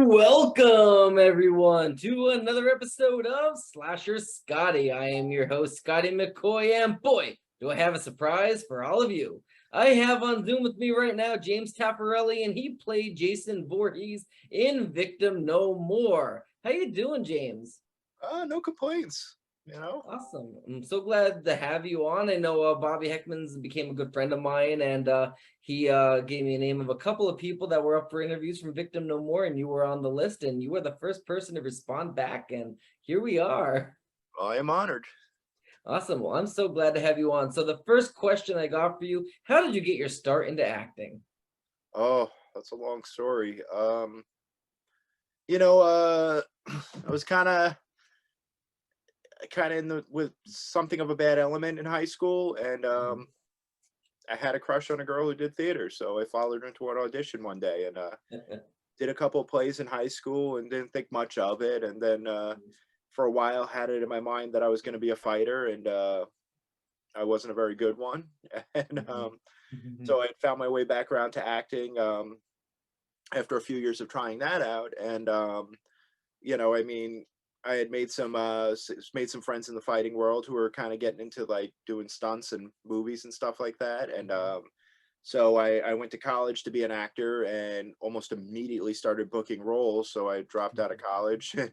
Welcome everyone to another episode of Slasher Scotty. I am your host, Scotty McCoy, and boy, do I have a surprise for all of you. I have on Zoom with me right now James Taffurelli, and he played Jason Voorhees in Victim No More. How you doing, James? No complaints, you know. Awesome. I'm so glad to have you on. I know Bobby Heckman's became a good friend of mine, and he gave me a name of a couple of people that were up for interviews from Victim No More, and you were on the list, and you were the first person to respond back, and here we are. I am honored. Awesome. Well, I'm so glad to have you on. So the first question I got for you, how did you get your start into acting? Oh, that's a long story. You know, I was kind of in the with something of a bad element in high school, and I had a crush on a girl who did theater, so I followed her into an audition one day, and did a couple of plays in high school, and didn't think much of it, and then for a while had it in my mind that I was going to be a fighter, and I wasn't a very good one, and so I found my way back around to acting. After a few years of trying that out, and I mean, I had made some friends in the fighting world who were kind of getting into like doing stunts and movies and stuff like that, and so I went to college to be an actor and almost immediately started booking roles. So I dropped out of college and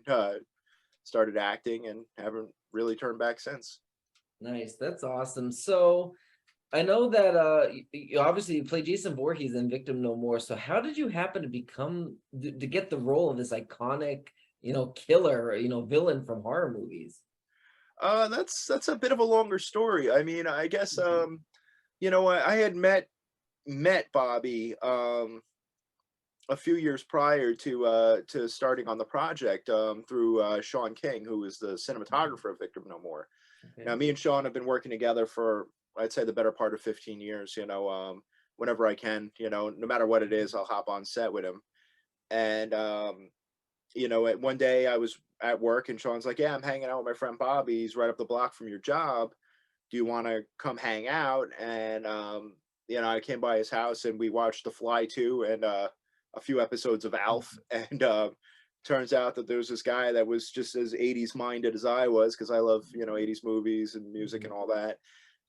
started acting and haven't really turned back since. Nice. That's awesome. So I know that obviously you play Jason Voorhees in Victim No More. So how did you happen to to get the role of this iconic, killer, villain from horror movies? That's a bit of a longer story. I mean, I guess I had met Bobby a few years prior to starting on the project through Sean King, who is the cinematographer of Victim No More. Now, Okay. me and Sean have been working together for, I'd say, the better part of 15 years. Whenever I can, no matter what it is, I'll hop on set with him. And one day I was at work, and Sean's like, "Yeah, I'm hanging out with my friend Bobby. He's right up the block from your job. Do you want to come hang out?" And I came by his house, and we watched The Fly 2 and a few episodes of Alf. And turns out that there's this guy that was just as 80s minded as I was, because I love 80s movies and music and all that.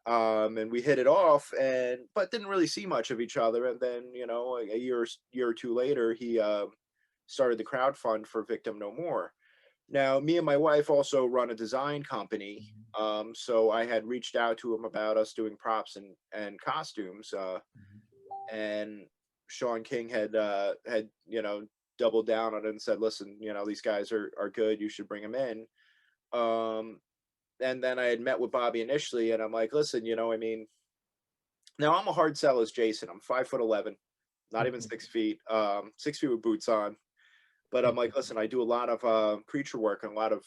And we hit it off, and but didn't really see much of each other. And then a year or two later, he started the crowdfund for Victim No More. Now, me and my wife also run a design company, so I had reached out to him about us doing props and costumes, and Sean King had doubled down on it and said, "Listen, these guys are good. You should bring them in." Um, and then I had met with Bobby initially, and I'm like, "Listen, I mean, now I'm a hard sell as Jason. I'm 5'11", not even 6 feet, 6 feet with boots on." But I'm like, listen, I do a lot of creature work and a lot of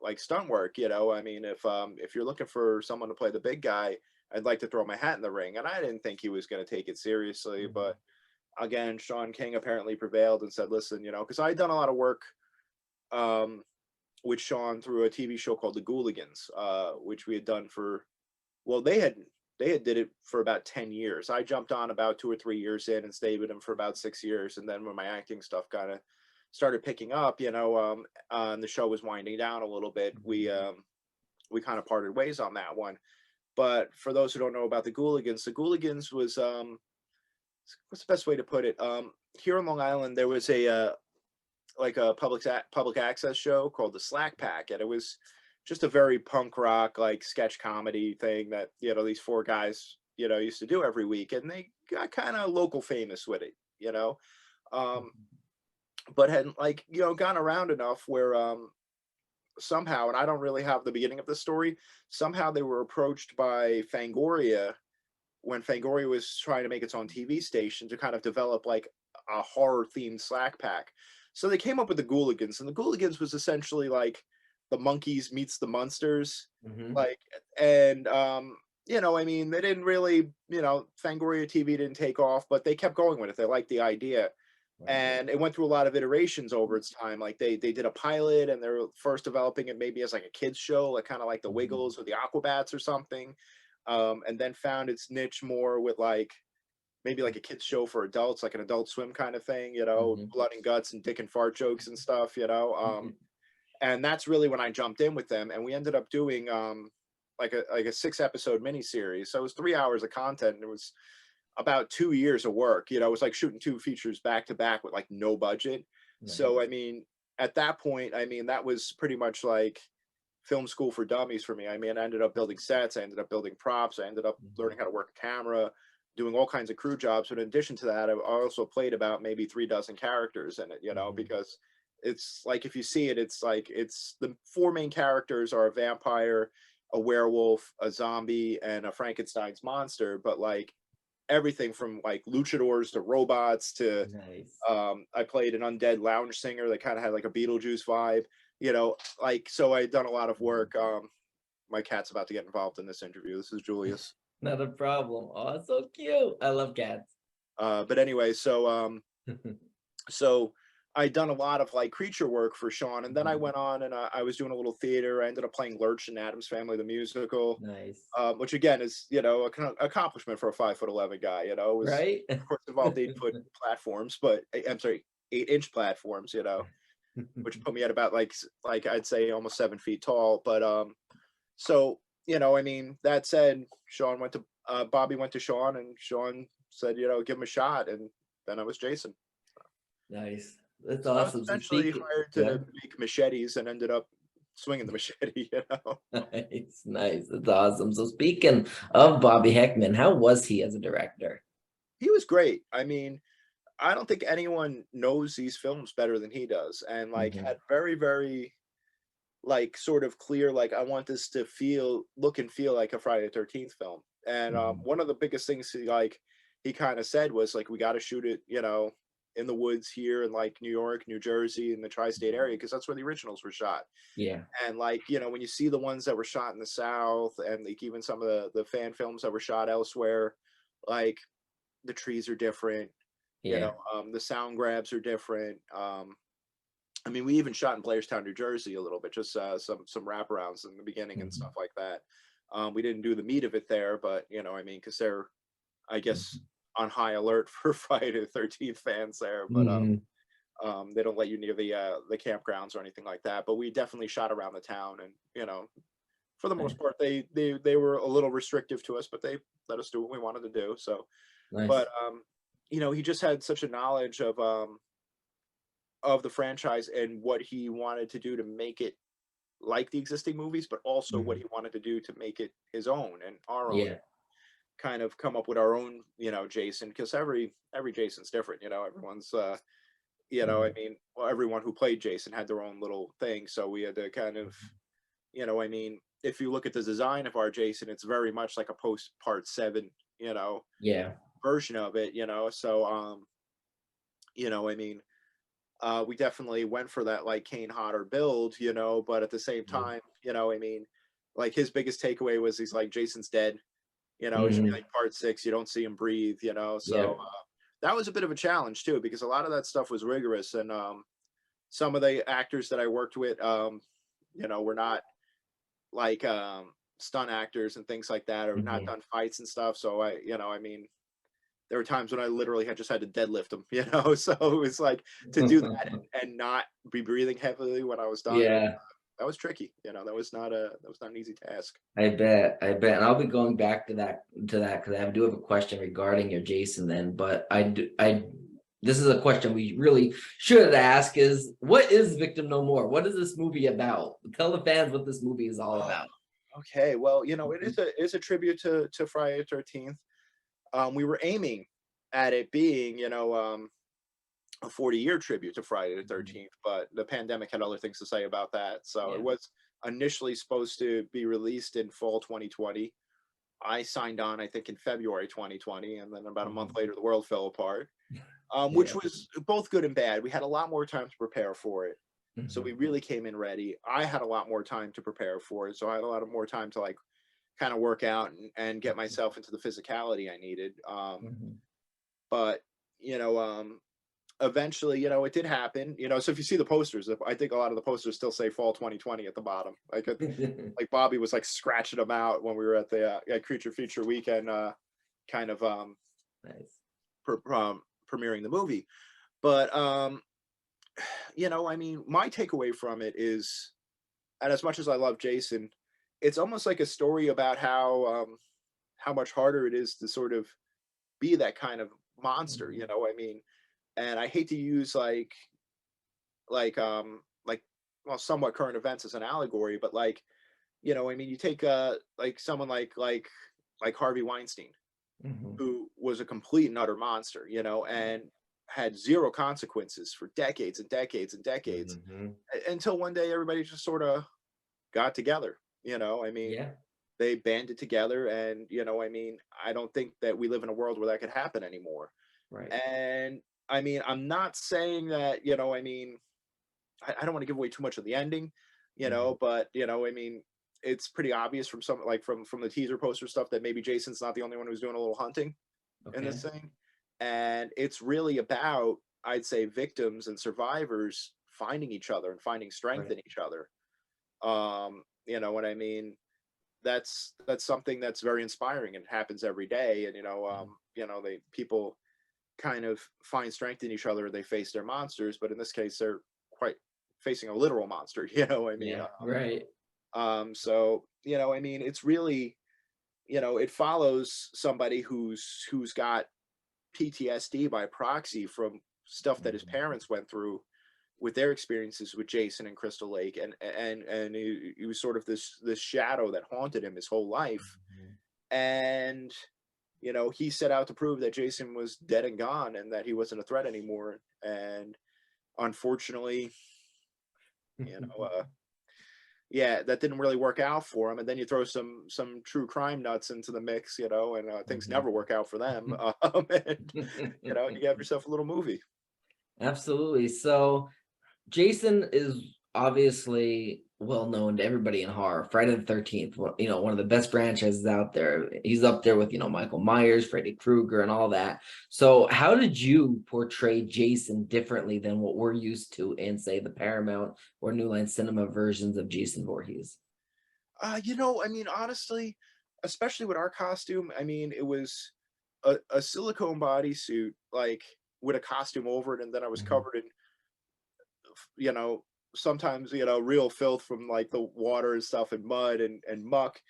like stunt work. I mean, if you're looking for someone to play the big guy, I'd like to throw my hat in the ring. And I didn't think he was going to take it seriously, but again, Sean King apparently prevailed and said, listen, because I had done a lot of work um, with Sean through a TV show called The Gooligans, which we had done for, well, they had did it for about 10 years. I jumped on about 2 or 3 years in and stayed with him for about 6 years. And then when my acting stuff kind of started picking up, and the show was winding down a little bit, we kind of parted ways on that one. But for those who don't know about the Gooligans was what's the best way to put it? Here on Long Island, there was a like a public access show called the Slack Pack, and it was just a very punk rock like sketch comedy thing that these four guys used to do every week, and they got kind of local famous with it, um, but hadn't gone around enough where somehow, and I don't really have the beginning of the story, somehow they were approached by Fangoria when Fangoria was trying to make its own TV station to kind of develop like a horror themed Slack Pack. So they came up with the Gooligans, and the Gooligans was essentially like the monkeys meets the monsters, Mhm. like, and I mean, they didn't really, Fangoria TV didn't take off, but they kept going with it. They liked the idea, Right. and it went through a lot of iterations over its time. Like they did a pilot, and they were first developing it maybe as like a kids show, like kind of like the Mhm. Wiggles or the Aquabats or something, and then found its niche more with like maybe like a kids show for adults, like an Adult Swim kind of thing, Mhm. blood and guts and dick and fart jokes and stuff, and that's really when I jumped in with them, and we ended up doing like a 6 episode miniseries. So it was 3 hours of content, and it was about 2 years of work. It was like shooting 2 features back to back with like no budget. So Nice. I mean, at that point, I mean, that was pretty much like film school for dummies for me. I mean, I ended up building sets, I ended up building props, I ended up Mhm. learning how to work a camera, doing all kinds of crew jobs. But in addition to that, I also played about maybe 3 dozen characters in it, Mhm. because it's like if you see it, it's like it's the four main characters are a vampire, a werewolf, a zombie, and a Frankenstein's monster. But like everything from like luchadors to robots to Nice. I played an undead lounge singer that kind of had like a Beetlejuice vibe, like so I'd done a lot of Mhm. work. My cat's about to get involved in this interview. This is Julius. Not a problem. Oh, it's so cute. I love cats. But anyway, so I'd done a lot of like creature work for Sean, and then I Mhm. went on and I was doing a little theater. I ended up playing Lurch in Adam's Family the musical, Nice. which again is a accomplishment for a 5'11" guy. It was Right? of course involved 8 foot platforms, but I'm sorry, 8 inch platforms. Which put me at about like I'd say almost 7 feet tall. But so I mean, that said, Sean went to Bobby went to Sean, and Sean said, give him a shot, and then I was Jason. Nice. That's So I was awesome. So essentially speaking, hired to good. make machetes and ended up swinging the machete. Nice, nice. That's awesome. So speaking of Bobby Heckman, how was he as a director? He was great. I mean, I don't think anyone knows these films better than he does, and like Mhm. had very, very like sort of clear, like I want this to look and feel like a Friday the 13th film. And Mhm. one of the biggest things he kind of said was like we got to shoot it, in the woods here in like New York, New Jersey, in the tri-state area, because that's where the originals were shot. Yeah. And like when you see the ones that were shot in the South, and like even some of the fan films that were shot elsewhere, like the trees are different, Yeah. the sound grabs are different. I mean, we even shot in Blairstown, New Jersey, a little bit, just some wraparounds in the beginning and Mhm. stuff like that. We didn't do the meat of it there, but I mean, because they're, I guess, Mhm. on high alert for Friday the 13th fans there, but Mhm. they don't let you near the campgrounds or anything like that. But we definitely shot around the town, and for the most Nice. part, they were a little restrictive to us, but they let us do what we wanted to do. So, Nice. but he just had such a knowledge of the franchise and what he wanted to do to make it like the existing movies, but also what Mhm. he wanted to do to make it his own and our own, Yeah. kind of come up with our own, Jason, because every Jason's different. Everyone's I Mhm. mean, well, everyone who played Jason had their own little thing, so we had to kind of, Mhm. I mean, if you look at the design of our Jason, it's very much like a post part 7, Yeah. version of it, so I mean, we definitely went for that like Kane Hodder build, but at the same Yeah. time, I mean, like his biggest takeaway was he's like Jason's dead, it should be Mhm. like part 6, you don't see him breathe, so Yep. that was a bit of a challenge too, because a lot of that stuff was rigorous, and some of the actors that I worked with, were not like stunt actors and things like that, or not Mhm. done fights and stuff. So I mean, there were times when I literally had just had to deadlift them, so it was like to do that and not be breathing heavily when I was done. Yeah. That was tricky. That was not an easy task. I bet, I bet, and I'll be going back to that because I do have a question regarding your Jason then, but this is a question we really should ask is what is Victim No More? What is this movie about? Tell the fans what this movie is all Oh, about. okay. Well, it Mhm. is a tribute to Friday the 13th. We were aiming at it being, a 40-year tribute to Friday the Mhm. 13th, but the pandemic had other things to say about that. So it Yeah. was initially supposed to be released in fall 2020. I signed on, I think, in February 2020, and then about a month Mhm. later, the world fell apart, which Yeah. was both good and bad. We had a lot more time to prepare for it. So we Mhm. really came in ready. I had a lot more time to prepare for it. So I had a lot of more time to like kind of work out and get myself into the physicality I needed. Mhm. But, you know, eventually, it did happen. So if you see the posters, I think a lot of the posters still say fall 2020 at the bottom. Like Bobby was like scratching them out when we were at the at Creature Feature Weekend, kind of Nice. premiering the movie. But I mean, my takeaway from it is, and as much as I love Jason, it's almost like a story about how much harder it is to sort of be that kind of monster. Mhm. I mean, and I hate to use like well, somewhat current events as an allegory, but I mean, you take like someone like Harvey Weinstein, Mhm. who was a complete and utter monster, and had zero consequences for decades and decades and decades, Mhm. until one day everybody just sort of got together. I mean, Yeah. they banded together, and I mean, I don't think that we live in a world where that could happen anymore. Right. And I mean, I'm not saying that, I mean, I don't want to give away too much of the ending, Mhm. but I mean, it's pretty obvious from some like from the teaser poster stuff that maybe Jason's not the only one who's doing a little hunting in this Okay. thing. And it's really about, I'd say, victims and survivors finding each other and finding strength Right. in each other. You know what I mean? That's something that's very inspiring and happens every day. And Mhm. they people kind of find strength in each other. They face their monsters, but in this case, they're quite facing a literal monster. I mean, Yeah. Right. so I mean, it's really, it follows somebody who's got PTSD by proxy from stuff that his Mhm. parents went through with their experiences with Jason and Crystal Lake, and he was sort of this shadow that haunted him his whole life. Mhm. And he set out to prove that Jason was dead and gone and that he wasn't a threat anymore. And unfortunately, you know, uh, yeah, that didn't really work out for him. And then you throw some true crime nuts into the mix, and things Mhm. never work out for them. And you have yourself a little movie. Absolutely. So Jason is obviously well known to everybody in horror. Friday the 13th, one of the best franchises out there. He's up there with, Michael Myers, Freddy Krueger, and all that. So, how did you portray Jason differently than what we're used to in, say, the Paramount or New Line Cinema versions of Jason Voorhees? I mean, honestly, especially with our costume, I mean, it was a silicone bodysuit, like with a costume over it, and then I was Mhm. covered in, you know, sometimes, real filth from like the water and stuff and mud and muck.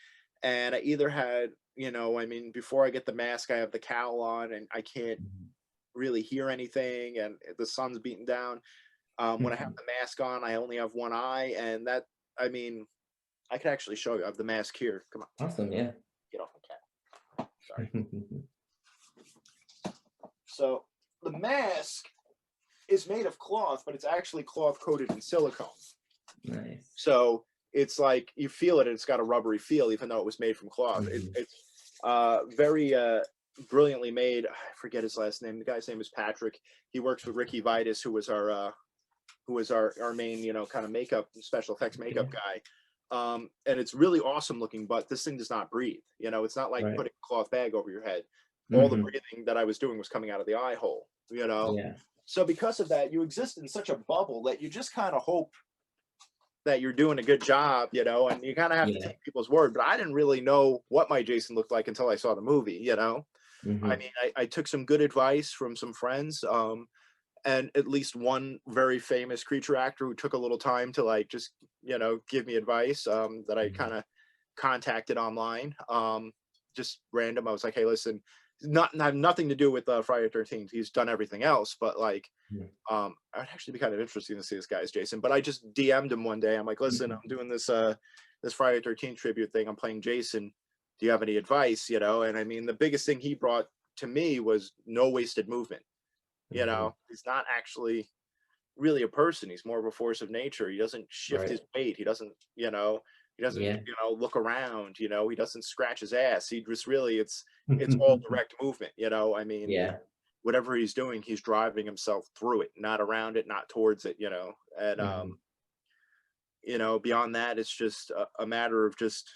And I either had, I mean, before I get the mask, I have the cowl on and I can't really hear anything, and the sun's beating down. When I have Mhm. the mask on, I only have one eye, and that, I mean, I could actually show you. I have the mask here. Come on, Awesome, yeah. get off my cat. Sorry. So the mask is made of cloth, but it's actually cloth coated in silicone. Nice. So it's like you feel it, and it's got a rubbery feel, even though it was made from cloth. Mhm. It's very brilliantly made. I forget his last name. The guy's name is Patrick. He works with Ricky Vitus, who was our main, kind of makeup, special effects makeup Okay. guy. And it's really awesome looking, but this thing does not breathe. It's not like Right. putting a cloth bag over your head. All the Mhm. breathing that I was doing was coming out of the eye hole. Yeah. So because of that, you exist in such a bubble that you just kind of hope that you're doing a good job, and you kind of have to Yeah. take people's word. But I didn't really know what my Jason looked like until I saw the movie. I Mhm. mean, I took some good advice from some friends, and at least one very famous creature actor who took a little time to like just give me advice, that I kind Mhm. of contacted online, just random. I was like, hey, listen, not have nothing to do with Friday 13th. He's done everything else, but like, Mhm. I'd actually be kind of interesting to see this guy's Jason. But I just DM'd him one day. I'm like, listen, Mhm. I'm doing this Friday 13th tribute thing. I'm playing Jason. Do you have any advice? And I mean, the biggest thing he brought to me was no wasted movement. Mhm. He's not actually really a person. He's more of a force of nature. He doesn't shift Right. his weight. He doesn't, he doesn't, Yeah. look around. He doesn't scratch his ass. He just really, it's all direct movement. I mean, Yeah. whatever he's doing, he's driving himself through it, not around it, not towards it. And Mhm. beyond that, it's just a matter of just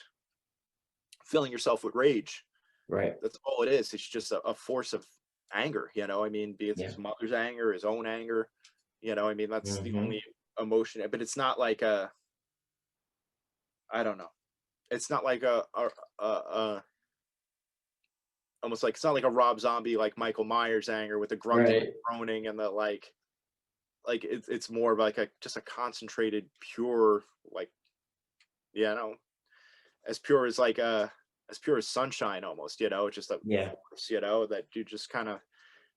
filling yourself with rage. Right. That's all it is. It's just a force of anger. I mean, be it Yeah. his mother's anger, his own anger. I mean, that's the Mhm. only emotion. But it's not like I don't know. It's not like a almost like, it's not like a Rob Zombie like Michael Myers anger with the grunting Right. and groaning and the like it's more of like a just a concentrated pure like as pure as like as pure as sunshine almost, just a Yeah. force, that you just kind of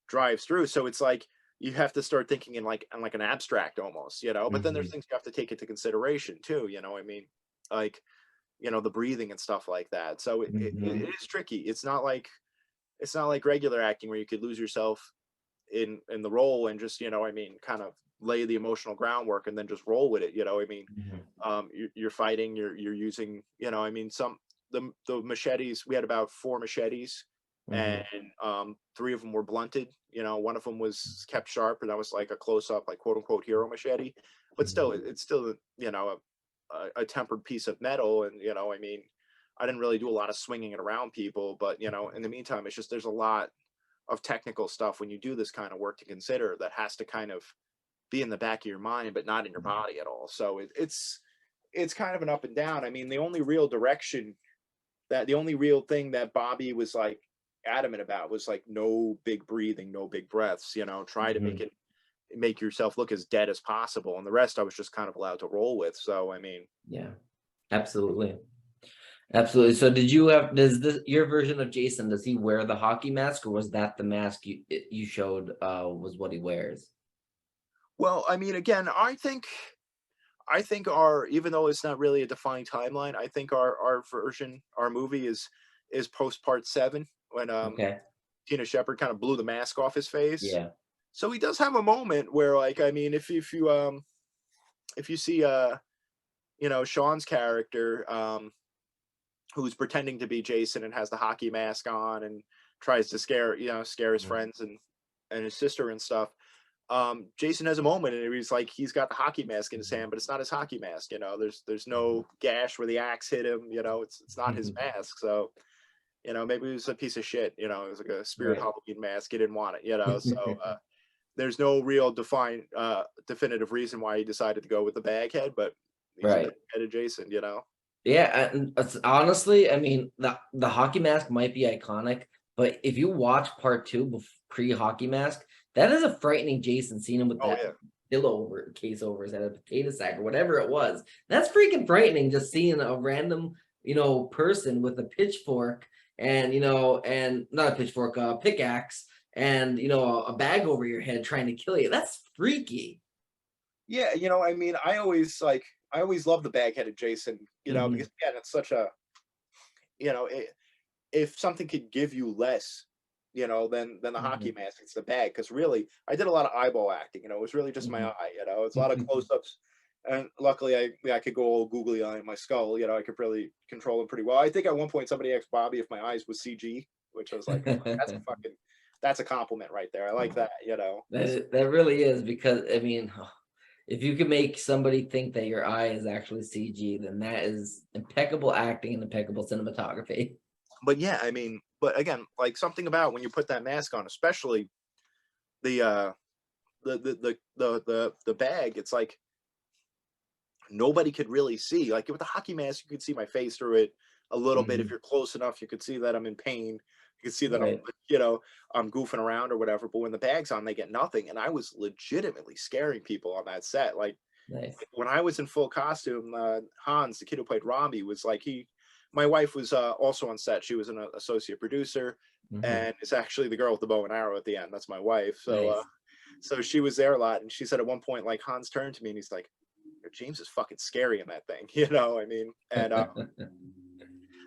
drives through. So it's like you have to start thinking in like an abstract almost, but then there's Mhm. things you have to take into consideration too, I mean, like, the breathing and stuff like that. So it Mhm. is tricky. It's not like regular acting where you could lose yourself in the role and just, I mean, kind of lay the emotional groundwork and then just roll with it, I mean, Mhm. you're fighting, you're using, I mean, the machetes, we had about 4 machetes, and Mhm. 3 of them were blunted. One of them was kept sharp, and that was like a close up, like quote unquote hero machete. But still, Mhm. it's still a tempered piece of metal, and I mean, I didn't really do a lot of swinging it around people, but in the meantime, it's just there's a lot of technical stuff when you do this kind of work to consider that has to kind of be in the back of your mind, but not in your body at all. So it's kind of an up and down. I mean, the only real thing that Bobby was like adamant about was like no big breathing, no big breaths, try to Mhm. make yourself look as dead as possible. And the rest I was just kind of allowed to roll with. So I mean, Yeah. Absolutely. Absolutely. So does your version of Jason, does he wear the hockey mask, or was that the mask you showed was what he wears? well, I mean, again, I think our, even though it's not really a defined timeline, I think our movie is post part 7 when Okay. Tina Shepard kind of blew the mask off his face. Yeah. So he does have a moment where, like, I mean, if you see Sean's character, who's pretending to be Jason and has the hockey mask on and tries to scare his Mhm. friends and his sister and stuff. Jason has a moment and he's got the hockey mask in his hand, but it's not his hockey mask. There's no gash where the axe hit him. It's not his Mhm. mask. So maybe it was a piece of shit. It was like a Spirit Right. Halloween mask. He didn't want it. So there's no real definitive reason why he decided to go with the bag head, but he's a Right. bag headed Jason. Yeah, and honestly, I mean, the hockey mask might be iconic, but if you watch part two pre-hockey mask, that is a frightening Jason, seeing him with Oh that yeah. pillow over case over his head, a potato sack or whatever it was. That's freaking frightening, just seeing a random, person with a pitchfork and and not a pitchfork, a pickaxe, and a bag over your head trying to kill you. That's freaky. Yeah, I mean, I always love the bag-headed Jason, because Hmm. again, it's such a, you know, I if something could give you less, than the hockey Hmm. mask, it's the bag. Because really, I did a lot of eyeball acting. It was really just my Hmm. eye. It's a lot of close-ups, and luckily, I could go all googly eye in my skull. I could really control them pretty well. I think at one point somebody asked Bobby if my eyes was CG, which I was like, oh, that's a compliment right there. I like that. That really is, because I mean, if you can make somebody think that your eye is actually CG, then that is impeccable acting and impeccable cinematography. But yeah, I mean, but again, like something about when you put that mask on, especially the the bag, it's like nobody could really see. Like with the hockey mask, you could see my face through it a little bit. If Mhm. you're close enough, you could see that I'm in pain. You could see that Right. I'm goofing around or whatever. But when the bag's on, they get nothing. And I was legitimately scaring people on that set. Like Nice. when I was in full costume, Hans, the kid who played Robbie, was like my wife was also on set. She was an associate producer, Mhm. and it's actually the girl with the bow and arrow at the end. That's my wife. Nice. So she was there a lot, and she said at one point, like Hans turned to me and he's like, James is fucking scary in that thing, I mean, and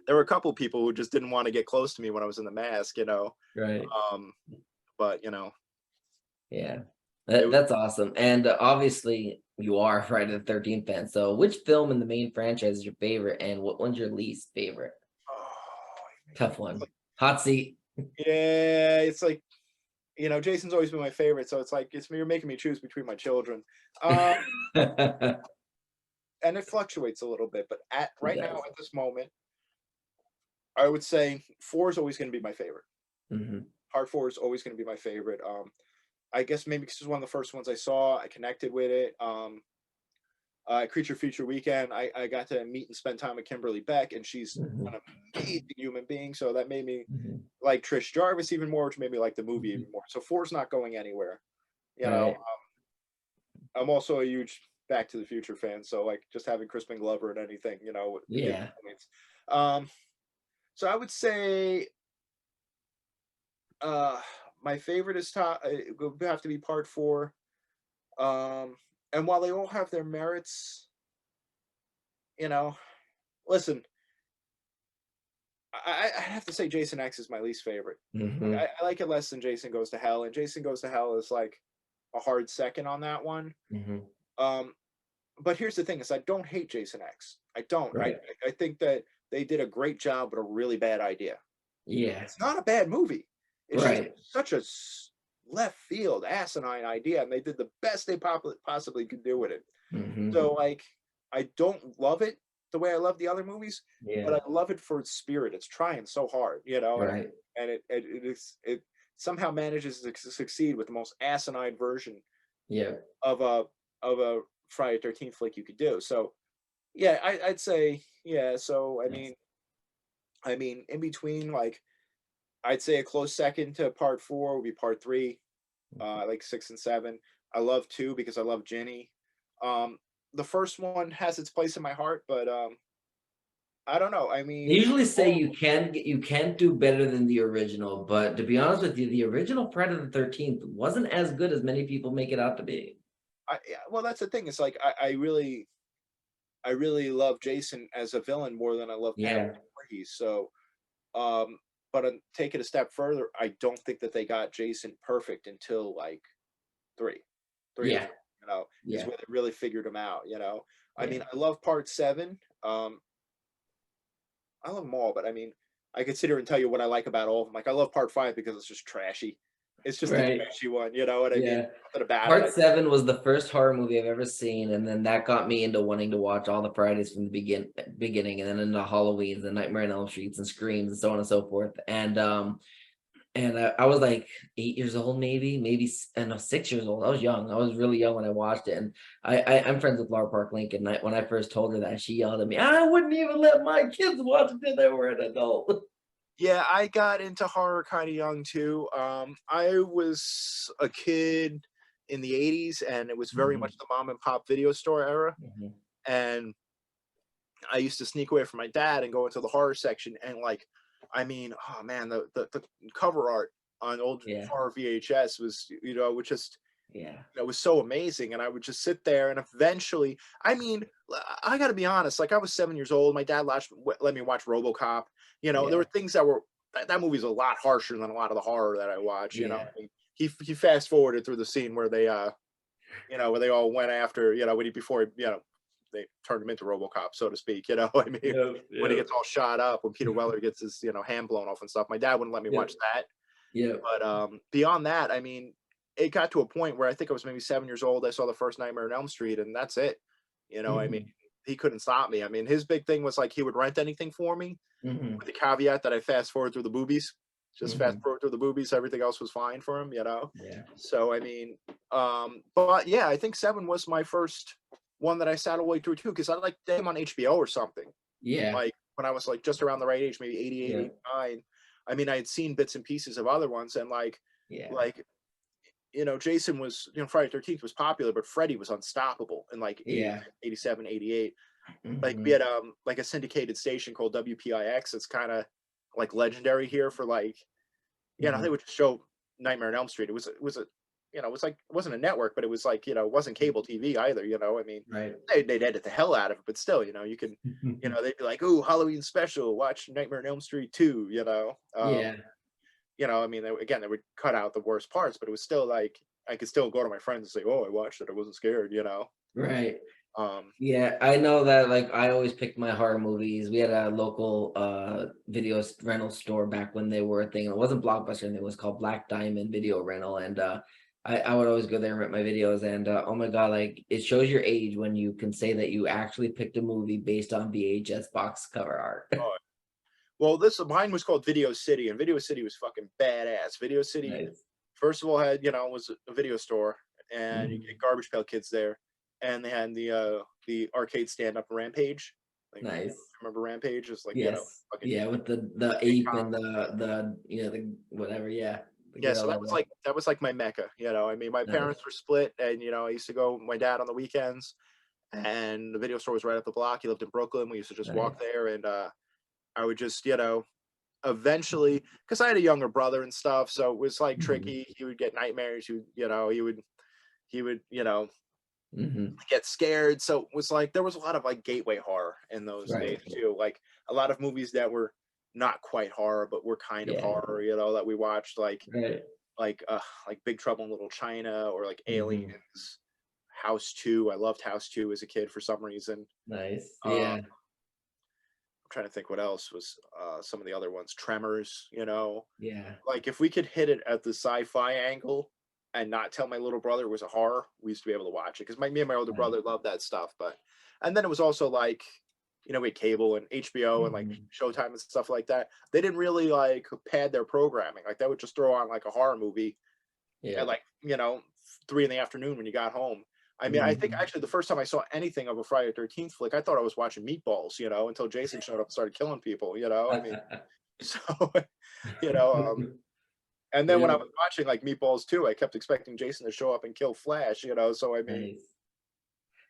there were a couple people who just didn't want to get close to me when I was in the mask. Right. Um, but Yeah. it was. That's awesome. And obviously you are a Friday the 13th fan. So which film in the main franchise is your favorite, and what one's your least favorite? Oh, Tough it's one. like, Hot seat. yeah, it's like Jason's always been my favorite, so it's like you're making me choose between my children. Um, and it fluctuates a little bit, but at It right now does. at this moment, I would say 4 is always going to be my favorite. Mhm. Part 4 is always going to be my favorite. I guess maybe because it was one of the first ones I saw, I connected with it. Creature Feature Weekend, I got to meet and spend time with Kimberly Beck, and she's Mhm. an amazing human being. So that made me Mhm. like Trish Jarvis even more, which made me like the movie Mhm. even more. So four's not going anywhere. You know, Right. I'm also a huge Back to the Future fan, so like just having Crispin Glover and anything, would give me Yeah. points. Um, so I would say uh my favorite is top. It would have to be Part Four. Um, and while they all have their merits, you know, listen, I have to say Jason X is my least favorite. Like, Mhm. I like it less than Jason Goes to Hell, and Jason Goes to Hell is like a hard second on that one. Mhm. Um, but here's the thing: is I don't hate Jason X. I don't. Right. I think that they did a great job with a really bad idea. Yeah. It's not a bad movie. It's just Right. such a left field, asinine idea, and they did the best they possibly could do with it. Mhm. So like, I don't love it the way I love the other movies, but Yeah. I love it for its spirit. It's trying so hard, Right. and it somehow manages to succeed with the most asinine version Yeah. of a Friday 13th flick you could do. So yeah, I'd say yeah. So Yes. I mean, in between, like I'd say a close second to Part Four would be Part Three. I like 6 and 7. I love 2 because I love Jenny. Um, the first one has its place in my heart, but I don't know. I They mean, usually say oh, you can't do better than the original, but to be honest with you, the original Friday the 13th wasn't as good as many people make it out to be. yeah, well, that's the thing. It's like I really love Jason as a villain more than I love Patrick Yeah. Voorhees. So, um, but take it a step further, I don't think that they got Jason perfect until like three, 3 or 4. Yeah. Is Yeah. where they really figured him out. I Yeah. mean, I love Part 7. I love them all, but I mean, I could sit here and tell you what I like about all of them. Like, I love Part 5 because it's just trashy. It's just the Right. trashy one, you know what I mean? Yeah. Nothing about it. Part 7 was the first horror movie I've ever seen, and then that got me into wanting to watch all the Fridays from the beginning, and then into Halloweens and Nightmare on Elm Streets and Screams and so on and so forth. And I was like 8 years old, maybe no, 6 years old. I was young. I was really young when I watched it, and I'm friends with Laura Park Lincoln. When I first told her that, she yelled at me, "I wouldn't even let my kids watch it till they were an adult." Yeah, I got into horror kind of young too. I was a kid in the 80s, and it was very much Mhm, the mom and pop video store era. mhm. And I used to sneak away from my dad and go into the horror section. And like, I mean, oh man, the cover art on old Yeah, horror VHS was, which just yeah, it was so amazing. And I would just sit there, and eventually, I mean, I got to be honest, like I was 7 years old. My dad let me watch RoboCop. There were yeah, things that were, that movie's a lot harsher than a lot of the horror that I watch. yeah, I mean, he fast forwarded through the scene where they, where they all went after, when before, they turned him into RoboCop, so to speak. I mean, yep, when he yep, gets all shot up, when Peter Weller gets his, hand blown off and stuff. My dad wouldn't let me yep, watch that. yep. But beyond that, I mean, it got to a point where I think I was maybe 7 years old. I saw the first Nightmare on Elm Street, and that's it. I mean, Mhm, he couldn't stop me. I mean, his big thing was like he would rent anything for me mhm, with the caveat that I fast forward through the boobies. Just fast mhm. forward through the boobies, everything else was fine for him. Yeah, So I mean, but yeah, I think 7 was my first one that I sat all the way through too, because I like them on HBO or something. yeah, Like when I was like just around the right age, maybe 88, yeah, 89. I mean, I had seen bits and pieces of other ones, and yeah, like Jason was, Friday 13th was popular, but Freddy was unstoppable in like 80, yeah. 87, 88. Like we Mhm, had like a syndicated station called WPIX. It's kind of like legendary here for like, they mhm. would just show Nightmare on Elm Street. It was a, it was like, it wasn't a network, but it was like, it wasn't cable TV either. I mean, Right. they'd edit the hell out of it, but still, you can, they'd be like, "Oh, Halloween special, watch Nightmare on Elm Street 2." Yeah, I mean, again, they would cut out the worst parts, but it was still like I could still go to my friends and say, "Oh, I watched it. I wasn't scared." right. Um, Yeah, I know that, like, I always picked my horror movies. We had a local, rental store back when they were a thing. It wasn't Blockbuster, and it was called Black Diamond Video Rental, and, I would always go there and rent my videos, and, oh my god, like, it shows your age when you can say that you actually picked a movie based on VHS box cover art. oh, well, this mine was called Video City, and Video City was fucking badass. Video City, Nice. first of all, had was a video store, and you Mhm. get Garbage Pail Kids there, and they had the arcade stand-up Rampage. Like, Nice. remember Rampage? It's like, Yes. fucking Yeah, with the ape and the the whatever. Yeah, the yeah. So gorilla. that was like my mecca. I mean, my Nice. parents were split, and I used to go with my dad on the weekends, and the video store was right up the block. He lived in Brooklyn. We used to just walk Nice. there, and I would just eventually, because I had a younger brother and stuff, so it was like Hmm. tricky. He would get nightmares. He would Hmm. get scared. So it was like there was a lot of like gateway horror in those days Right. too. Like a lot of movies that were not quite horror, but were kind of Yeah. horror. That we watched, Right. like Big Trouble in Little China, or like Hmm. Aliens, House 2. I loved House 2 as a kid for some reason. Nice. I'm Yeah. trying to think what else was some of the other ones. Tremors. Yeah. Like if we could hit it at the sci-fi angle and not tell my little brother it was a horror, we used to be able to watch it because me and my older Nice. brother loved that stuff. And then it was also like, we had cable and HBO and like Hmm. Showtime and stuff like that. They didn't really like pad their programming. Like they would just throw on like a horror movie Yeah. at like 3 in the afternoon when you got home. I mean, I think Hmm. actually the first time I saw anything of a Friday the 13th flick, I thought I was watching Meatballs, until Jason showed up and started killing people. I mean, so you know, and then when I Yeah. was watching like Meatballs 2, I kept expecting Jason to show up and kill Flash. So I mean, Nice.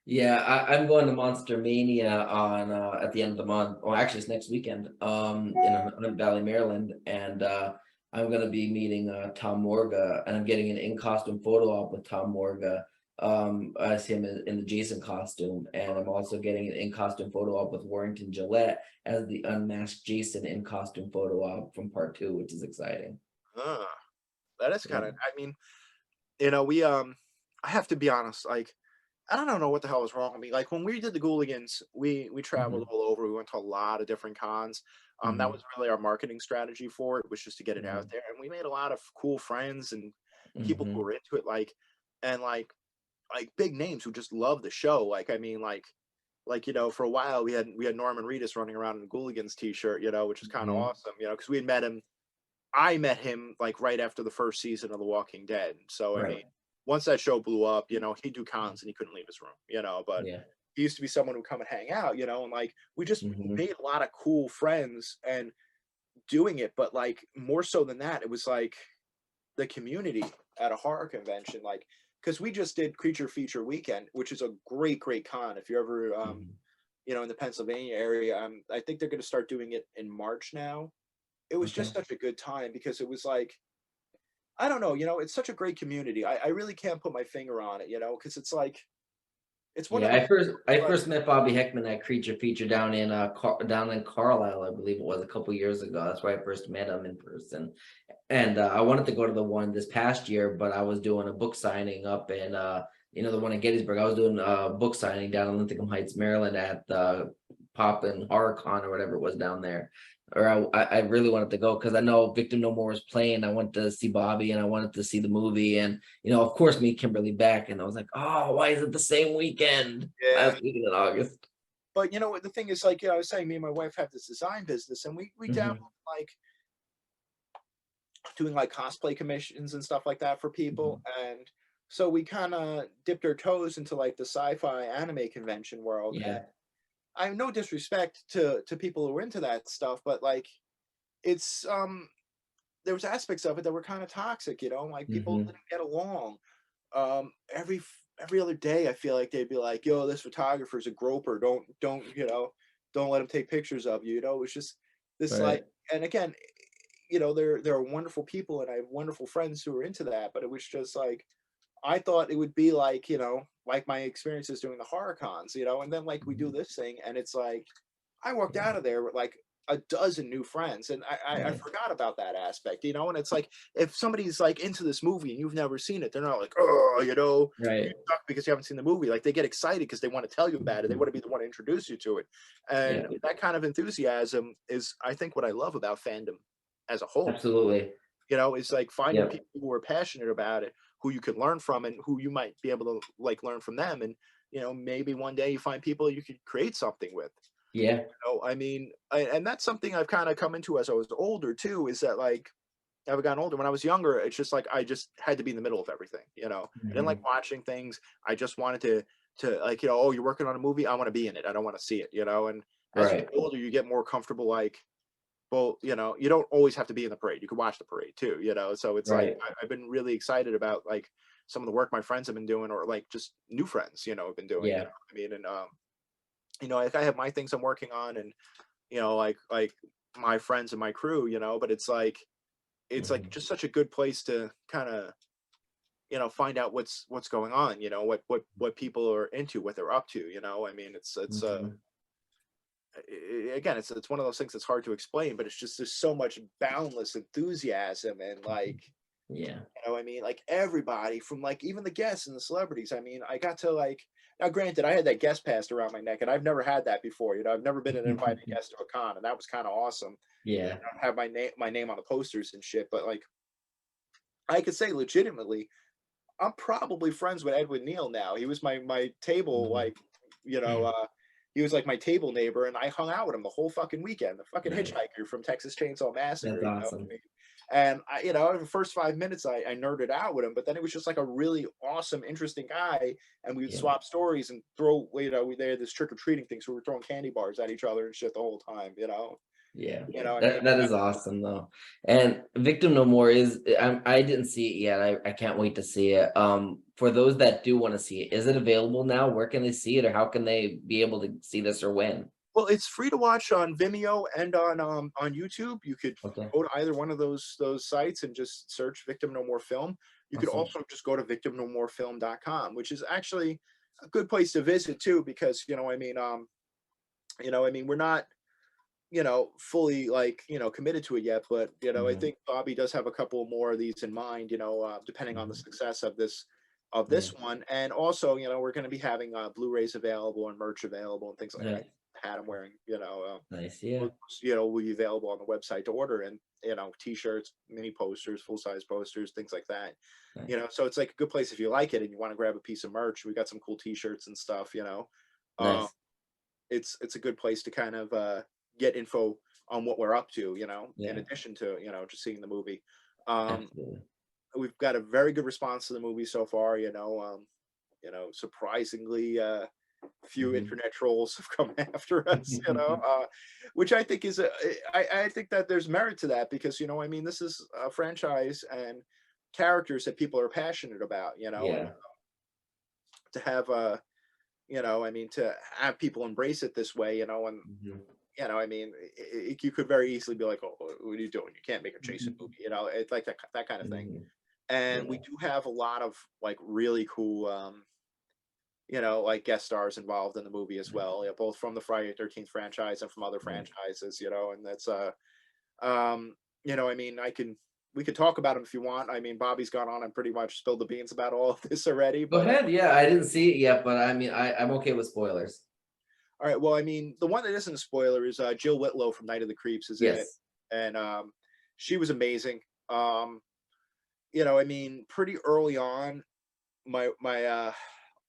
Yeah, I'm going to Monster Mania on at the end of the month. Well, actually, it's next weekend. In Hunt Valley, Maryland, and I'm gonna be meeting Tom Morga, and I'm getting an in costume photo op with Tom Morga. I see him in the Jason costume, and I'm also getting an in costume photo op with Warrington Gillette as the unmasked Jason in costume photo op from part 2, which is exciting. uh, that is Yeah. kind of. I mean, we I have to be honest. Like, I don't know what the hell was wrong with me. Like when we did the Gooligans, we traveled Hmm. all over. We went to a lot of different cons. That Hmm. was really our marketing strategy for it, was just to get it out Hmm. there, and we made a lot of cool friends and people who Hmm. were into it. And like big names who just love the show. Like I mean, for a while we had Norman Reedus running around in a Gooligans t-shirt, which is kind of Hmm. awesome, because we had met him. I met him like right after the first season of The Walking Dead. So I Right. mean, once that show blew up, he'd do cons and he couldn't leave his room, but Yeah. he used to be someone who'd come and hang out, and like we just Hmm. made a lot of cool friends and doing it. But like more so than that, it was like the community at a horror convention, like because we just did Creature Feature Weekend, which is a great con. If you're ever Hmm. in the Pennsylvania area, I think they're going to start doing it in March now. It was just Okay. such a good time because it was like, I don't know, it's such a great community. I really can't put my finger on it, because it's like it's one of Yeah, those I like first met Bobby Heckman at Creature Feature down in down in Carlisle, I believe it was a couple years ago. That's where I first met him in person. And I wanted to go to the one this past year, but I was doing a book signing up in the one in Gettysburg. I was doing a book signing down in Linthicum Heights, Maryland at the Pop and Horror Con or whatever it was down there. Or I really wanted to go because I know Victim No More was playing. I wanted to see Bobby and I wanted to see the movie. And of course, meet Kimberly Beck. And I was like, oh, why is it the same weekend? yeah. Last weekend in August. But what the thing is, like, I was saying, me and my wife have this design business, and we dabble Hmm. in, like doing like cosplay commissions and stuff like that for people, Hmm. and so we kind of dipped our toes into like the sci-fi anime convention world. And Yeah. I have no disrespect to people who are into that stuff, but like it's there was aspects of it that were kind of toxic, like people Hmm. didn't get along. Every other day I feel like they'd be like, yo, this photographer's a groper, don't let him take pictures of you. It was just this like, Right. and again, there are wonderful people and I have wonderful friends who are into that, but it was just like I thought it would be like, like my experiences doing the horror cons, and then like we do Mhm. this thing and it's like I walked Yeah. out of there with like a dozen new friends, and I Nice. forgot about that aspect, and it's like if somebody's like into this movie and you've never seen it, they're not like, oh, you Right. suck because you haven't seen the movie. Like they get excited because they want to tell you about it. They Mhm. want to be the one to introduce you to it. And Yeah. that kind of enthusiasm is, I think, what I love about fandom as a whole. Absolutely. It's like finding Yep. people who are passionate about it, who you can learn from and who you might be able to like learn from them. And, maybe one day you find people you could create something with. Yeah. I mean, and that's something I've kind of come into as I was older too, is that like, I've gotten older. When I was younger, it's just like I just had to be in the middle of everything. I didn't like Mhm. watching things. I just wanted to to like, oh, you're working on a movie, I want to be in it, I don't want to see it, and as you Right. get older, you get more comfortable, like, well, you don't always have to be in the parade, you can watch the parade too, so it's like Right. I've been really excited about like some of the work my friends have been doing, or like just new friends, have been doing, Yeah. I mean, and like I have my things I'm working on, and like my friends and my crew, but it's like Mhm. just such a good place to kind of find out what's going on, what people are into, what they're up to, I mean, Mhm. again, it's one of those things that's hard to explain, but it's just there's so much boundless enthusiasm and Mhm. like, Yeah. I mean, like everybody from like even the guests and the celebrities. I mean, I got to like, now granted, I had that guest pass around my neck, and I've never had that before. I've never been an invited guest to a con, and that was kind of awesome. Yeah. Have my name on the posters and shit. But like, I could say legitimately, I'm probably friends with Edwin Neal now. He was my table, Mhm. like, you know, Mm. uh, he was like my table neighbor, and I hung out with him the whole fucking weekend. The fucking Nice. hitchhiker from Texas Chainsaw That's Massacre, awesome. And the first 5 minutes I nerded out with him, but then it was just like a really awesome, interesting guy, and we would Yeah. swap stories and throw, they had this trick or treating thing, so we were throwing candy bars at each other and shit the whole time, Yeah. I mean, That is awesome though. And Victim No More is I didn't see it yet. I can't wait to see it. For those that do want to see it, is it available now? Where can they see it, or how can they be able to see this, or when? well, it's free to watch on Vimeo and on YouTube. You could Okay. go to either one of those sites and just search Victim No More Film. You could Awesome. also just go to victimnomorefilm.com, which is actually a good place to visit too, because we're not fully like committed to it yet, but I Mhm. think Bobby does have a couple more of these in mind, depending on the Mhm. success of this Yeah. one. And also, we're going to be having Blu-rays available and merch available and things like that. Nice. Hat I'm wearing, Nice. Yeah. will be available on the website to order, and t-shirts, mini posters, full-size posters, things like that. Nice. So it's like a good place if you like it and you want to grab a piece of merch. We got some cool t-shirts and stuff. uh, Nice. it's a good place to kind of get info on what we're up to, in Yeah. addition to just seeing the movie. um Absolutely. we've got a very good response to the movie so far. Surprisingly, few Mhm. internet trolls have come after us, which I think is I think that there's merit to that, because I mean, this is a franchise and characters that people are passionate about, and Yeah. to have I mean, to have people embrace it this way, and Mhm. I mean, you could very easily be like, oh, what are you doing? You can't make a Jason movie, it's like that kind of thing. Mhm. And we Yeah. do have a lot of like really cool like guest stars involved in the movie as Nice. well, both from the Friday 13th franchise and from other Nice. franchises, and that's um I mean, we could talk about them if you want. I mean, Bobby's gone on and pretty much spilled the beans about all of this already, Go but ahead. Yeah, I didn't see it yet, but I mean, I'm okay with spoilers. all right. Well, I mean, the one that isn't a spoiler is Jill Whitlow from Night of the Creeps is in it, Yes. and she was amazing. Um, I mean, pretty early on, my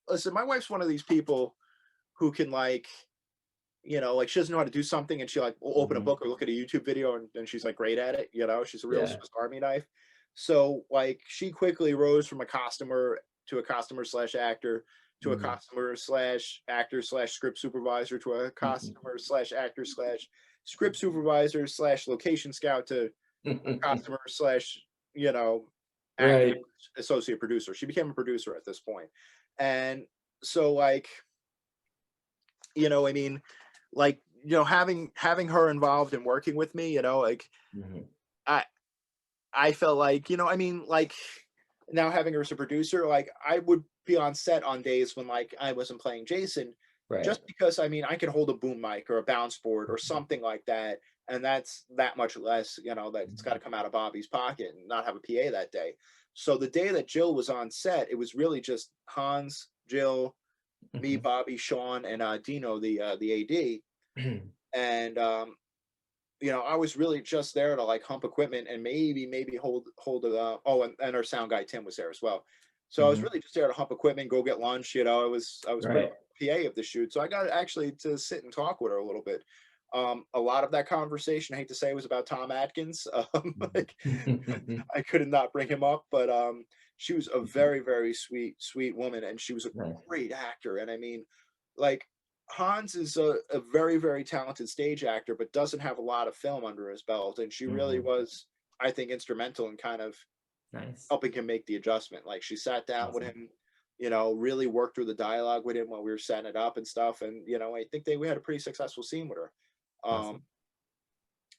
listen, my wife's one of these people who can like, like she doesn't know how to do something, and she like will open a Mhm. book or look at a YouTube video, and she's like great at it. She's a real Yeah. Swiss Army knife. So like she quickly rose from a costumer to a costumer slash actor to a Mhm. costumer slash actor slash script supervisor to a Mhm. costumer slash actor slash script supervisor slash location scout to a costumer slash you know actor Right. associate producer. She became a producer at this point, and so like I mean, like having her involved and working with me, like Mhm. I I felt like, I mean, like now having her as a producer, like I would be on set on days when like I wasn't playing Jason, Right. just because I mean I could hold a boom mic or a bounce board or Mhm. something like that, and that's that much less, that it's got to Mhm. come out of Bobby's pocket and not have a PA that day. So the day that Jill was on set, it was really just Hans, Jill, me, Mhm. Bobby, Sean, and Dino, the AD, and I was really just there to like hump equipment and maybe hold it up. Oh, and our sound guy Tim was there as well. So I was Mhm. really just there to hump equipment, go get lunch. I was pretty Right. much PA of the shoot, so I got actually to sit and talk with her a little bit. A lot of that conversation, I hate to say, was about Tom Atkins. Like Mhm. I could not bring him up, but she was a very, very sweet woman, and she was a Nice. great actor. And I mean, like, Hans is a very, very talented stage actor, but doesn't have a lot of film under his belt. And she really Mhm. was, I think, instrumental in kind of Nice. helping him make the adjustment. Like, she sat down with Awesome. him, really worked through the dialogue with him while we were setting it up and stuff. And I think we had a pretty successful scene with her. Um, Awesome.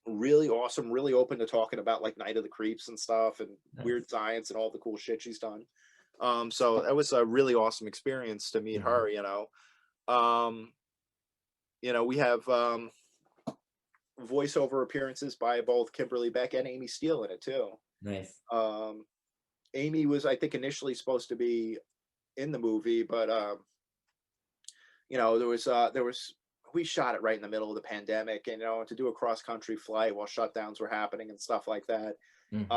really awesome, really open to talking about like Night of the Creeps and stuff and Nice. Weird Science and all the cool shit she's done. So that was a really awesome experience to meet Mhm. her. Um, we have voiceover appearances by both Kimberly Beck and Amy Steele in it too. Nice. Um, Amy was, I think, initially supposed to be in the movie, but there was we shot it right in the middle of the pandemic, and to do a cross country flight while shutdowns were happening and stuff like that, Mhm.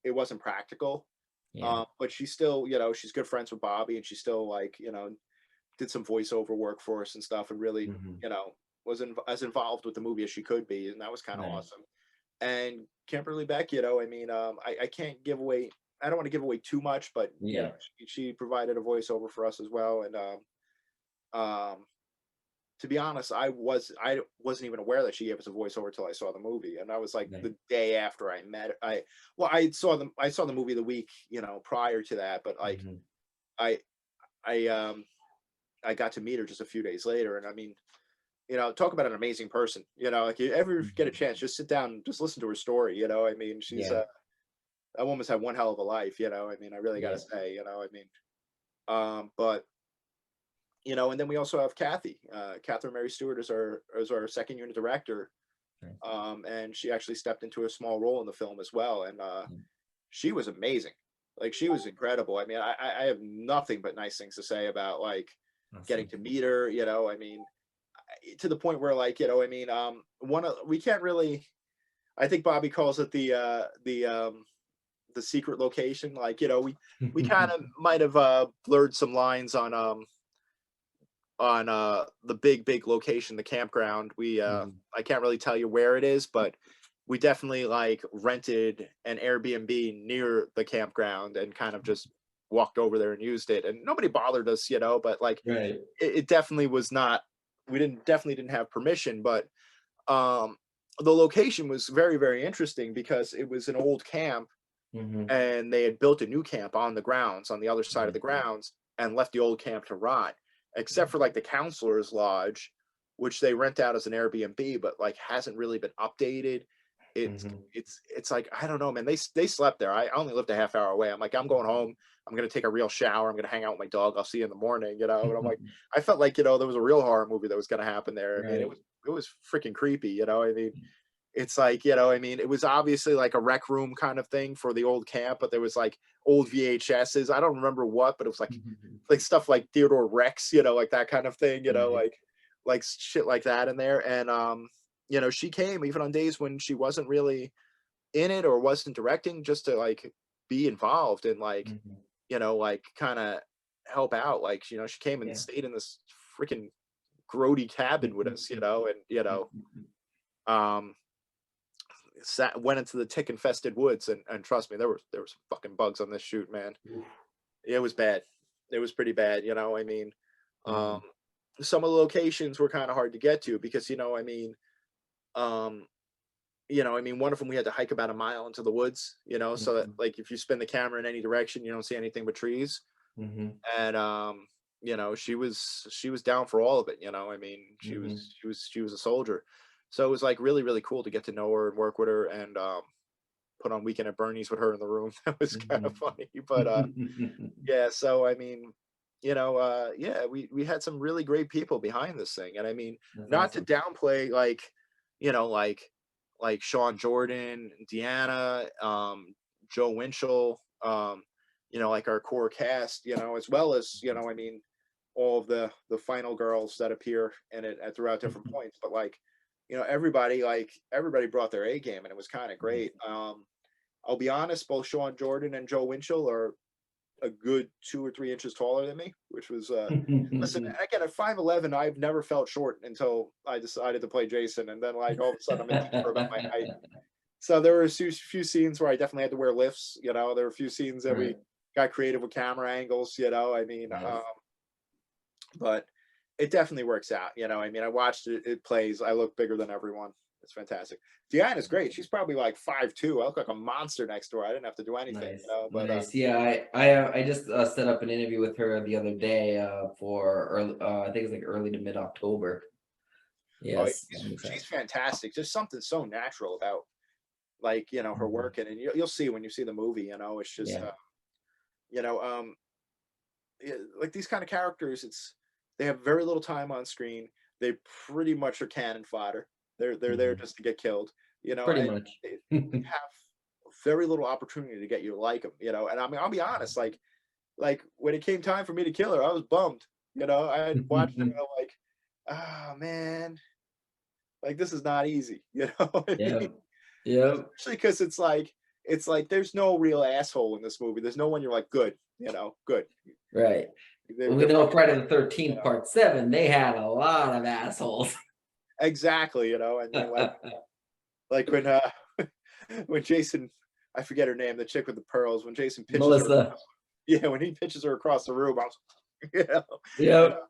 it wasn't practical. Yeah. But she's still, she's good friends with Bobby, and she still like, did some voiceover work for us and stuff, and really, Mhm. was as involved with the movie as she could be, and that was kind of Nice. awesome. And Kimberly Beck, I mean, I can't give away, I don't want to give away too much, but Yeah. she provided a voiceover for us as well. And um, to be honest, I wasn't even aware that she gave us a voiceover till I saw the movie, and that was like Nice. the day after I met her. I saw the movie the week prior to that, but like Mhm. I I I got to meet her just a few days later, and I mean, talk about an amazing person. Like, you ever get a Mhm. chance, just sit down and just listen to her story. I mean, she's Yeah. that woman's had one hell of a life. I mean, I really got to Yeah. say. I mean, but and then we also have Kathy. Catherine Mary Stewart is our second unit director, Nice. and she actually stepped into a small role in the film as well, and Mm. she was amazing. Like, she was incredible. I mean, I have nothing but nice things to say about, like, getting Awesome. to meet her. I mean, to the point where, like, I mean, one of we can't really. I think Bobby calls it the secret location. Like, we kind of might have blurred some lines on the big location, the campground. We Mhm. I can't really tell you where it is, but we definitely like rented an Airbnb near the campground and kind of just walked over there and used it, and nobody bothered us, but like, Right. it definitely was not, we definitely didn't have permission. But um the location was very, very interesting because it was an old camp, Mhm. and they had built a new camp on the grounds, on the other side of the Nice. grounds, and left the old camp to rot, except for like the counselor's lodge, which they rent out as an Airbnb, but like hasn't really been updated. It's Mhm. it's like, I don't know, man. They slept there. I only lived a half hour away. I'm like, I'm going home. I'm gonna take a real shower. I'm gonna hang out with my dog. I'll see you in the morning. And I'm like, I felt like, there was a real horror movie that was gonna happen there. I mean, it Right. was it was freaking creepy. I mean, it's like, I mean, it was obviously like a rec room kind of thing for the old camp, but there was like old VHSs. I don't remember what, but it was like stuff like Theodore Rex, like that kind of thing, Nice. like shit like that in there. And she came even on days when she wasn't really in it or wasn't directing, just to like be involved and like, Mhm. like kind of help out. Like, she came and Yeah. stayed in this freaking grody cabin with us, and um went into the tick infested woods, and trust me, there was fucking bugs on this shoot, man. Oof. It was bad. It was pretty bad. I mean, um, Mhm. some of the locations were kind of hard to get to because, I mean, um, I mean, one of them we had to hike about a mile into the woods, so that Mhm. like if you spin the camera in any direction, you don't see anything but trees. Mhm. And she was down for all of it. I mean, she was Mhm. she was she was a soldier. So it was like really, really cool to get to know her and work with her, and put on Weekend at Bernie's with her in the room. That was kind of Mhm. funny. But yeah, so I mean, yeah, we had some really great people behind this thing. And I mean, That's not to awesome. downplay, like, you know, like Sean Jordan, Deanna, Joe Winchell, like our core cast, as well as, I mean, all of the final girls that appear in it throughout different points. But like, everybody brought their A game, and it was kind of Nice. great. I'll be honest, both Sean Jordan and Joe Winchell are a good 2 or 3 inches taller than me, which was listen, again, at 5'11", I've never felt short until I decided to play Jason, and then like all of a sudden I'm a deep for about my height. So there were a few scenes where I definitely had to wear lifts. You know, there were a few scenes that we Right. got creative with camera angles. You know, I mean, Nice. but it definitely works out. You know, I mean, I watched it. It plays. I look bigger than everyone. It's fantastic. Deanna's great. She's probably like 5'2". I look like a monster next door. I didn't have to do anything. You Nice. know, but Nice. Yeah, I just set up an interview with her the other day for early, I think it's like early to mid October. oh, Yes, I'm she's excited. fantastic. Just something so natural about like her Mhm. work, and you'll see when you see the movie. You know, it's just Yeah. you know like these kind of characters. They have very little time on screen. They pretty much are cannon fodder. They're there Mhm. just to get killed. You know, Pretty and much. they have very little opportunity to get you to like them. You know, and I mean I'll be honest, like when it came time for me to kill her, I was bummed. You know, I had watched it and I'm like, ah man, like this is not easy. You know what I mean? Yep. Yep. Especially because it's like there's no real asshole in this movie. There's no one you're like good. You know, good. Right. We They're know fucking Friday the you 13th know Part 7, they had a lot of assholes. exactly. You know, I mean like when when Jason, I forget her name, the chick with the pearls. When Jason pitches her, Melissa. yeah, when he pitches her across the room, I was, you know, you Yep. know,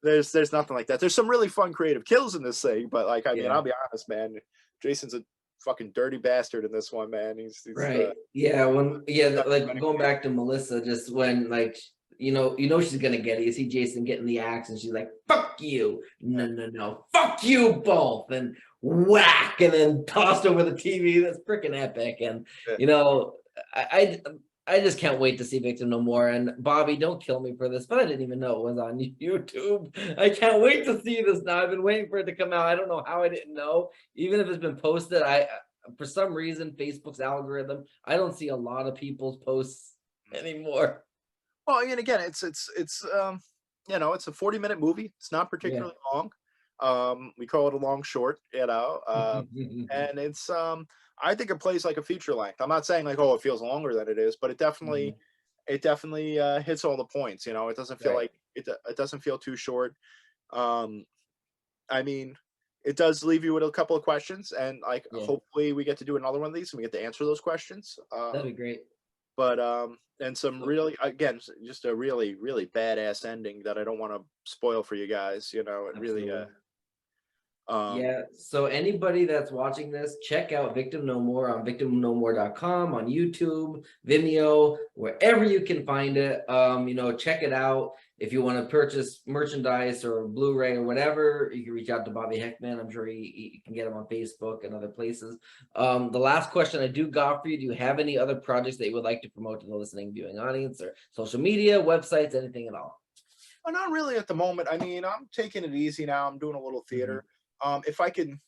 there's nothing like that. There's some really fun creative kills in this thing, but like I mean, Yeah. I'll be honest, man. Jason's a fucking dirty bastard in this one, man. He's Right. Yeah. When not like funny. going back to Melissa, just when like she's gonna get it. You see Jason getting the axe, and she's like, "Fuck you! No, no, no! Fuck you both!" And whack, and then tossed over the TV. That's freaking epic. And Yeah. you know, I I just can't wait to see Victim No More. And Bobby, don't kill me for this, but I didn't even know it was on YouTube. I can't wait to see this now. I've been waiting for it to come out. I don't know how I didn't know. Even if it's been posted, I for some reason Facebook's algorithm, I don't see a lot of people's posts anymore. Well, and again, it's a 40-minute movie. It's not Yeah. particularly long. We call it a long short, and I think it plays like a feature length. I'm not saying like, oh, it feels longer than it is, but Mhm. it definitely hits all the points. You know, it doesn't feel Right. like it doesn't feel too short. Um, I mean, it does leave you with a couple of questions, and like Yeah. hopefully we get to do another one of these and we get to answer those questions. That'd be great. But and some So really again just a really badass ending that I don't want to spoil for you guys. You know, it really absolutely. um Yeah, so anybody that's watching this, check out Victim No More on victimnomore.com, on YouTube, Vimeo, wherever you can find it. Check it out. If you want to purchase merchandise or Blu-ray or whatever, you can reach out to Bobby Heckman. I'm sure you can get him on Facebook and other places. The last question I do got for you: do you have any other projects that you would like to promote to the listening viewing audience, or social media, websites, anything at all? not really at the moment. I mean, I'm taking it easy now. I'm doing a little Mhm. theater. If I can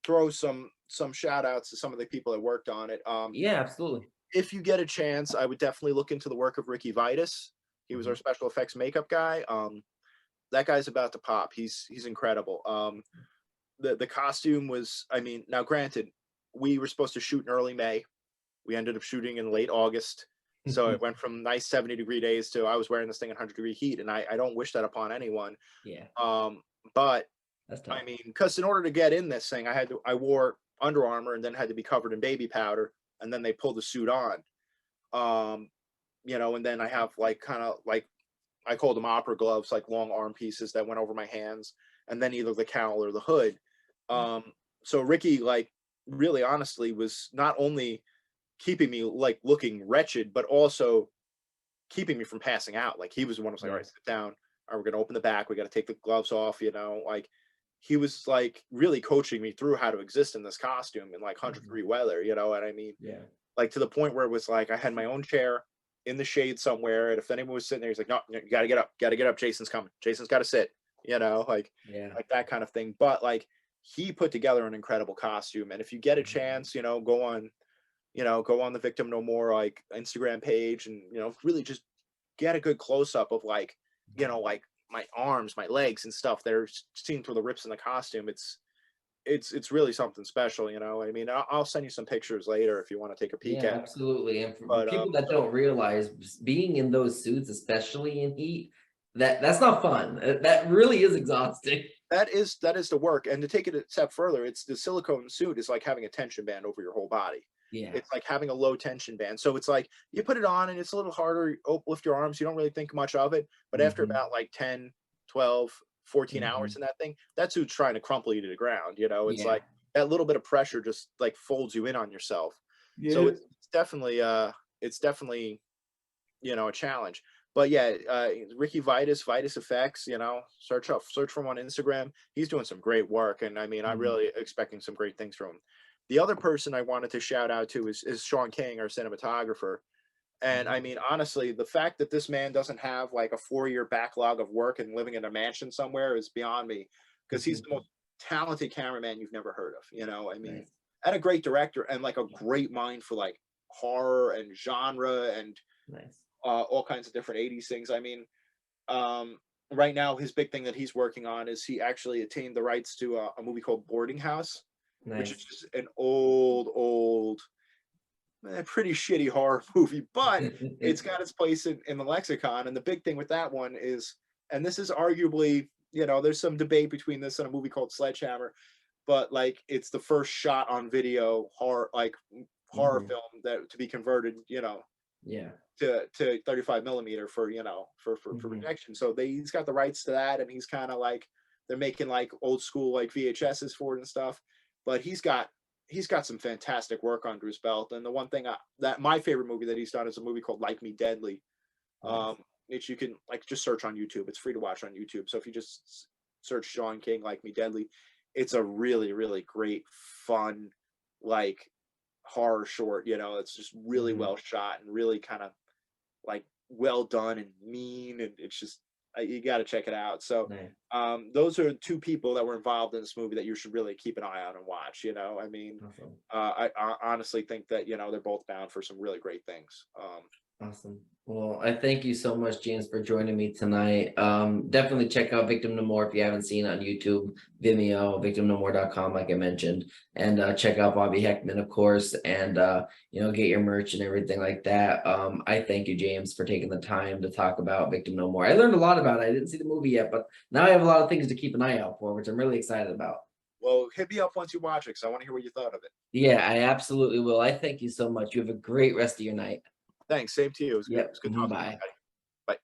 throw some shout outs to some of the people that worked on it. Yeah, absolutely. If you get a chance, I would definitely look into the work of Ricky Vitus. He was our Mhm. special effects makeup guy. That guy's about to pop. He's incredible. The costume was, I mean, now granted, we were supposed to shoot in early May. We ended up shooting in late August. So it went from nice 70-degree days to I was wearing this thing in 100-degree heat. And I don't wish that upon anyone. Yeah, But that's tough. I mean, because in order to get in this thing, I wore Under Armour and then had to be covered in baby powder. And then they pulled the suit on. Um, and then I have like kind of like I called them opera gloves, like long arm pieces that went over my hands, and then either the cowl or the hood. So Ricky, like, really honestly, was not only keeping me like looking wretched, but also keeping me from passing out. Like he was the one who was like, all Yeah. right, sit down. All right, we're gonna open the back. We got to take the gloves off. Like he was like really coaching me through how to exist in this costume in like 100-degree Mhm. weather. And I mean, Yeah. like to the point where it was like I had my own chair in the shade somewhere, and if anyone was sitting there, he's like, "No, no, you got to get up, got to get up. Jason's coming. Jason's got to sit." Yeah. Like that kind of thing. But like he put together an incredible costume, and if you get a Mhm. chance, go on the Victim No More like Instagram page, and really just get a good close up of like my arms, my legs, and stuff that are seen through the rips in the costume. It's really something special. I mean, I'll send you some pictures later if you want to take a peek Yeah, at it. absolutely. And for But people that don't realize, being in those suits, especially in heat, that's not fun. That really is exhausting. That is the work. And to take it a step further, it's the silicone suit is like having a tension band over your whole body. Yeah. It's like having a low tension band. So it's like you put it on and it's a little harder. Lift your arms. You don't really think much of it. But after Mm-hmm. about like 10, 12, 14 Mm-hmm. hours in that thing, that suit's trying to crumple you to the ground. You know, it's Yeah. like that little bit of pressure just like folds you in on yourself. So Yeah. it's definitely, you know, a challenge. But yeah, Ricky Vitus Effects, you know, search for him on Instagram. He's doing some great work, and I mean, I'm Mhm. really expecting some great things from him. The other person I wanted to shout out to is Sean King, our cinematographer. And I Mhm. mean, honestly, the fact that this man doesn't have like a 4-year backlog of work and living in a mansion somewhere is beyond me, because he's the Mhm. most talented cameraman you've never heard of. You know, I mean, Nice. and a great director and like a great mind for like horror and genre and Nice. all kinds of different 80s things. I mean, um, right now his big thing that he's working on is he actually attained the rights to a movie called Boarding House, which is Nice. just an old, pretty shitty horror movie, but it's got its place in the lexicon. And the big thing with that one is, and this is arguably, you know, there's some debate between this and a movie called Sledgehammer, but like it's the first shot on video horror Mhm. film that to be converted, you know, Yeah. to 35 millimeter for, you know, for Mhm. projection. So he's got the rights to that, and he's kind of like they're making like old school like VHSs for it and stuff. But he's got some fantastic work under his belt. And the one thing that my favorite movie that he's done is a movie called Like Me Deadly, Nice. which you can like just search on YouTube. It's free to watch on YouTube. So if you just search Sean King Like Me Deadly, it's a really great fun like horror short. You know, it's just really Mhm. well shot and really kind of like well done and mean, and it's just you got to check it out. So Nice. those are two people that were involved in this movie that you should really keep an eye on and watch. You know, I mean, Awesome. I honestly think that, you know, they're both bound for some really great things. Awesome. Well, I thank you so much, James, for joining me tonight. Definitely check out Victim No More if you haven't seen it on YouTube, Vimeo, victimnomore.com, like I mentioned, and check out Bobby Heckman, of course, and get your merch and everything like that. I thank you, James, for taking the time to talk about Victim No More. I learned a lot about it. I didn't see the movie yet, but now I have a lot of things to keep an eye out for, which I'm really excited about. Well, hit me up once you watch it because I want to hear what you thought of it. Yeah, I absolutely will. I thank you so much. You have a great rest of your night. Thanks. Same to you. It was good. It Yep. was good talking to you, Bye. Scotty. Bye.